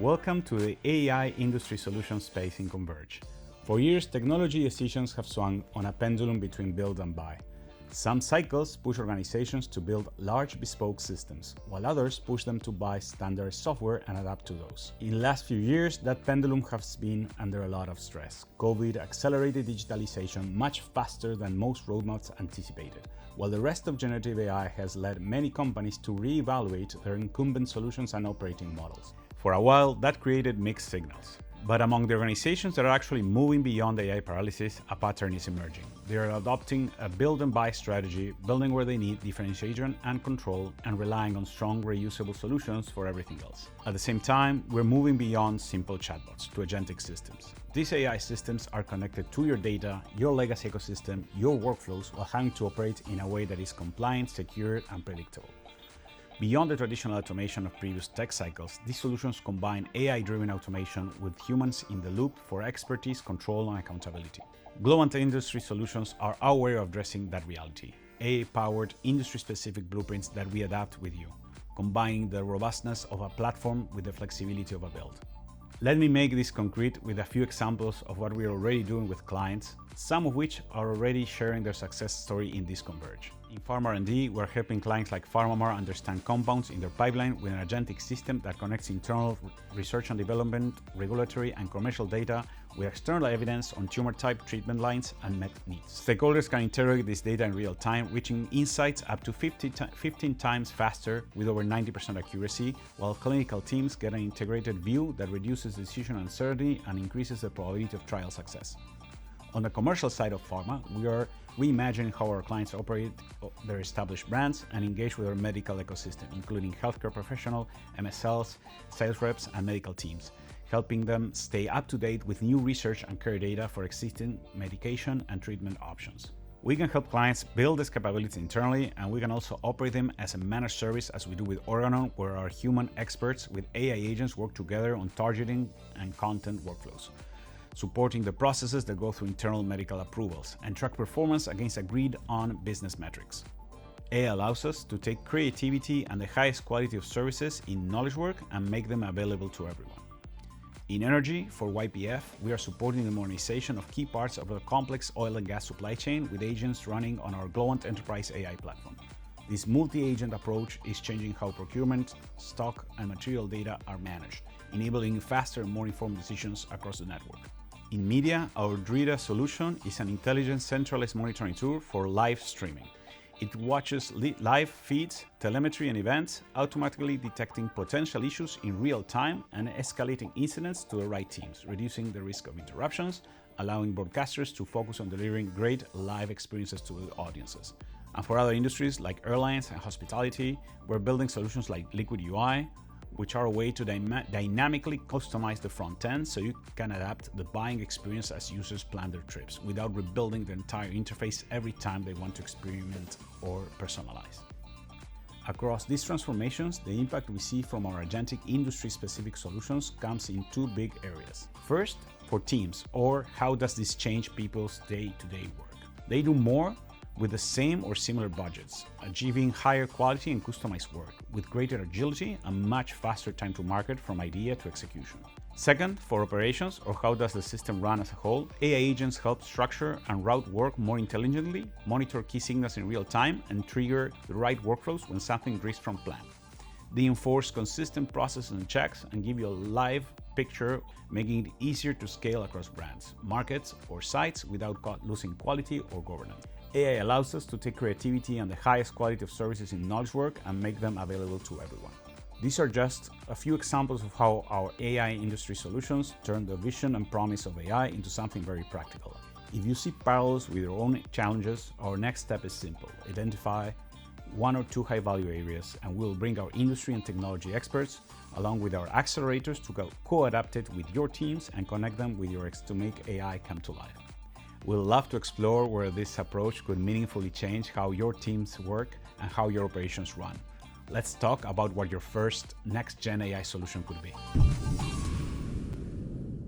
Welcome to the AI industry solution space in Converge. For years, technology decisions have swung on a pendulum between build and buy. Some cycles push organizations to build large bespoke systems, while others push them to buy standard software and adapt to those. In the last few years, that pendulum has been under a lot of stress. COVID accelerated digitalization much faster than most roadmaps anticipated, while the rest of generative AI has led many companies to reevaluate their incumbent solutions and operating models. For a while, that created mixed signals. But among the organizations that are actually moving beyond AI paralysis, a pattern is emerging. They are adopting a build and buy strategy, building where they need differentiation and control, and relying on strong reusable solutions for everything else. At the same time, we're moving beyond simple chatbots to agentic systems. These AI systems are connected to your data, your legacy ecosystem, your workflows, while having to operate in a way that is compliant, secure, and predictable. Beyond the traditional automation of previous tech cycles, these solutions combine AI-driven automation with humans in the loop for expertise, control, and accountability. Globant industry solutions are our way of addressing that reality. AI-powered, industry-specific blueprints that we adapt with you, combining the robustness of a platform with the flexibility of a build. Let me make this concrete with a few examples of what we are already doing with clients, some of which are already sharing their success story in this Converge. In Pharma R&D, we're helping clients like PharmaMar understand compounds in their pipeline with an agentic system that connects internal research and development, regulatory and commercial data with external evidence on tumor type, treatment lines, and met needs. Stakeholders can interrogate this data in real time, reaching insights up to 15 times faster with over 90% accuracy, while clinical teams get an integrated view that reduces decision uncertainty and increases the probability of trial success. On the commercial side of pharma, we are reimagining how our clients operate their established brands and engage with our medical ecosystem, including healthcare professionals, MSLs, sales reps, and medical teams, helping them stay up to date with new research and care data for existing medication and treatment options. We can help clients build these capabilities internally, and we can also operate them as a managed service as we do with Organon, where our human experts with AI agents work together on targeting and content workflows, supporting the processes that go through internal medical approvals and track performance against agreed-on business metrics. AI allows us to take creativity and the highest quality of services in knowledge work and make them available to everyone. In energy, for YPF, we are supporting the modernization of key parts of the complex oil and gas supply chain with agents running on our Globant Enterprise AI platform. This multi-agent approach is changing how procurement, stock, and material data are managed, enabling faster and more informed decisions across the network. In media, our Drita solution is an intelligent centralized monitoring tool for live streaming. It watches live feeds, telemetry, and events, automatically detecting potential issues in real time and escalating incidents to the right teams, reducing the risk of interruptions, allowing broadcasters to focus on delivering great live experiences to the audiences. And for other industries like airlines and hospitality, we're building solutions like Liquid UI, which are a way to dynamically customize the front end so you can adapt the buying experience as users plan their trips without rebuilding the entire interface every time they want to experiment or personalize. Across these transformations, the impact we see from our agentic industry-specific solutions comes in two big areas. First, for teams, or how does this change people's day-to-day work? They do more with the same or similar budgets, achieving higher quality and customized work with greater agility and much faster time to market from idea to execution. Second, for operations, or how does the system run as a whole, AI agents help structure and route work more intelligently, monitor key signals in real time, and trigger the right workflows when something drifts from plan. They enforce consistent processes and checks and give you a live picture, making it easier to scale across brands, markets, or sites without losing quality or governance. AI allows us to take creativity and the highest quality of services in knowledge work and make them available to everyone. These are just a few examples of how our AI industry solutions turn the vision and promise of AI into something very practical. If you see parallels with your own challenges, our next step is simple. Identify one or two high-value areas, and we'll bring our industry and technology experts along with our accelerators to co-adapt it with your teams and connect them with yours to make AI come to life. We'll love to explore where this approach could meaningfully change how your teams work and how your operations run. Let's talk about what your first next-gen AI solution could be.